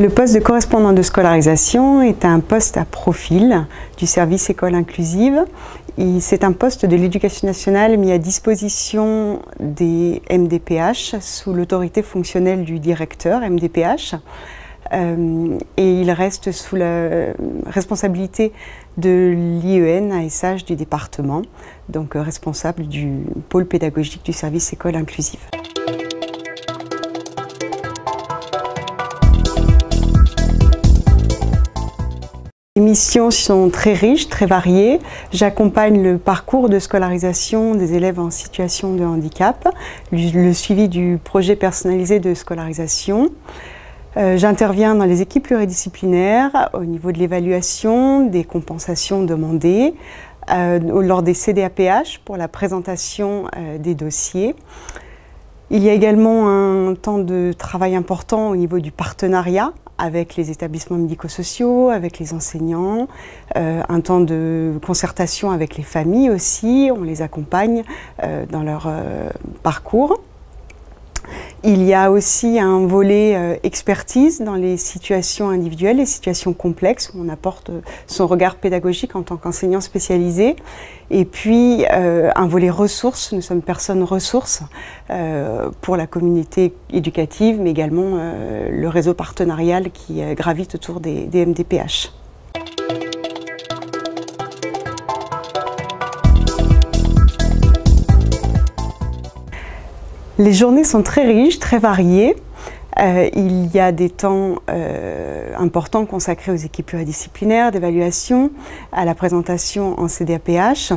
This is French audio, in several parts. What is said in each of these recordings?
Le poste de correspondant de scolarisation est un poste à profil du service école inclusive. C'est un poste de l'Éducation nationale mis à disposition des MDPH sous l'autorité fonctionnelle du directeur MDPH. Et il reste sous la responsabilité de l'IEN ASH du département, donc responsable du pôle pédagogique du service école inclusive. Les missions sont très riches, très variées. J'accompagne le parcours de scolarisation des élèves en situation de handicap, le suivi du projet personnalisé de scolarisation. J'interviens dans les équipes pluridisciplinaires au niveau de l'évaluation, des compensations demandées, lors des CDAPH pour la présentation des dossiers. Il y a également un temps de travail important au niveau du partenariat avec les établissements médico-sociaux, avec les enseignants, un temps de concertation avec les familles aussi, on les accompagne dans leur parcours. Il y a aussi un volet expertise dans les situations individuelles, les situations complexes, où on apporte son regard pédagogique en tant qu'enseignant spécialisé. Et puis un volet ressources, nous sommes personnes ressources pour la communauté éducative, mais également le réseau partenarial qui gravite autour des MDPH. Les journées sont très riches, très variées. Il y a des temps importants consacrés aux équipes pluridisciplinaires d'évaluation, à la présentation en CDAPH,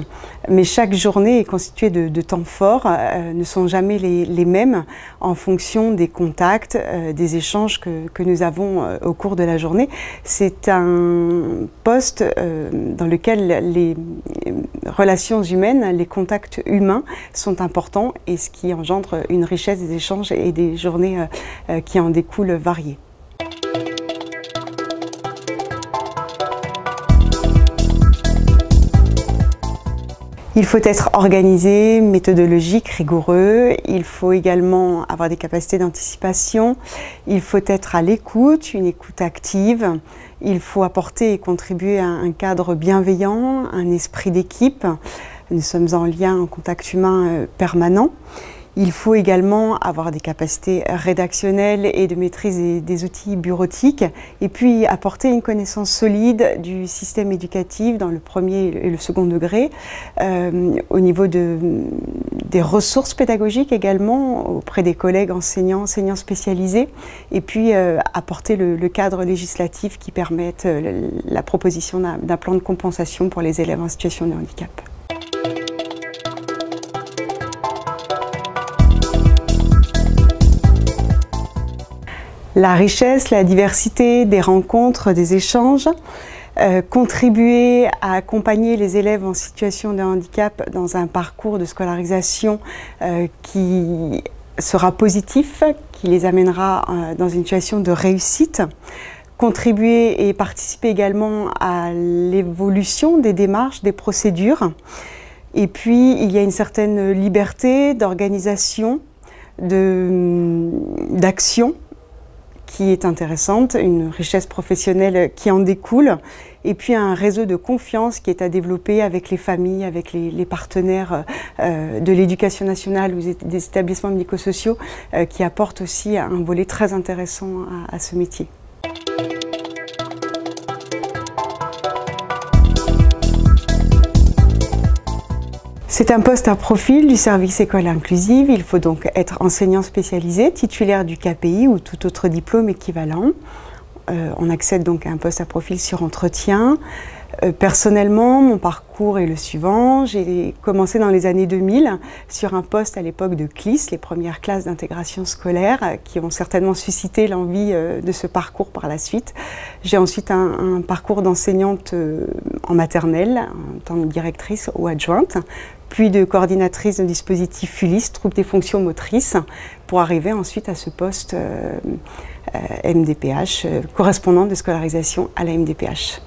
mais chaque journée est constituée de temps forts, ne sont jamais les mêmes en fonction des contacts, des échanges que nous avons au cours de la journée. C'est un poste dans lequel les relations humaines, les contacts humains sont importants et ce qui engendre une richesse des échanges et des journées qui en découlent variées. Il faut être organisé, méthodologique, rigoureux. Il faut également avoir des capacités d'anticipation. Il faut être à l'écoute, une écoute active. Il faut apporter et contribuer à un cadre bienveillant, un esprit d'équipe. Nous sommes en lien, en contact humain permanent. Il faut également avoir des capacités rédactionnelles et de maîtrise des outils bureautiques et puis apporter une connaissance solide du système éducatif dans le premier et le second degré, au niveau des ressources pédagogiques également auprès des collègues enseignants spécialisés et puis apporter le cadre législatif qui permette la proposition d'un plan de compensation pour les élèves en situation de handicap. La richesse, la diversité des rencontres, des échanges, contribuer à accompagner les élèves en situation de handicap dans un parcours de scolarisation qui sera positif, qui les amènera dans une situation de réussite. Contribuer et participer également à l'évolution des démarches, des procédures. Et puis, il y a une certaine liberté d'organisation, d'action, qui est intéressante, une richesse professionnelle qui en découle, et puis un réseau de confiance qui est à développer avec les familles, avec les partenaires de l'Éducation nationale ou des établissements médico-sociaux qui apportent aussi un volet très intéressant à ce métier. C'est un poste à profil du service école inclusive. Il faut donc être enseignant spécialisé, titulaire du KPI ou tout autre diplôme équivalent. On accède donc à un poste à profil sur entretien. Personnellement, mon parcours est le suivant. J'ai commencé dans les années 2000 sur un poste à l'époque de CLIS, les premières classes d'intégration scolaire, qui ont certainement suscité l'envie de ce parcours par la suite. J'ai ensuite un parcours d'enseignante en maternelle, en tant que directrice ou adjointe, puis de coordinatrice de dispositif FULIS, trouble des fonctions motrices, pour arriver ensuite à ce poste MDPH, correspondant de scolarisation à la MDPH.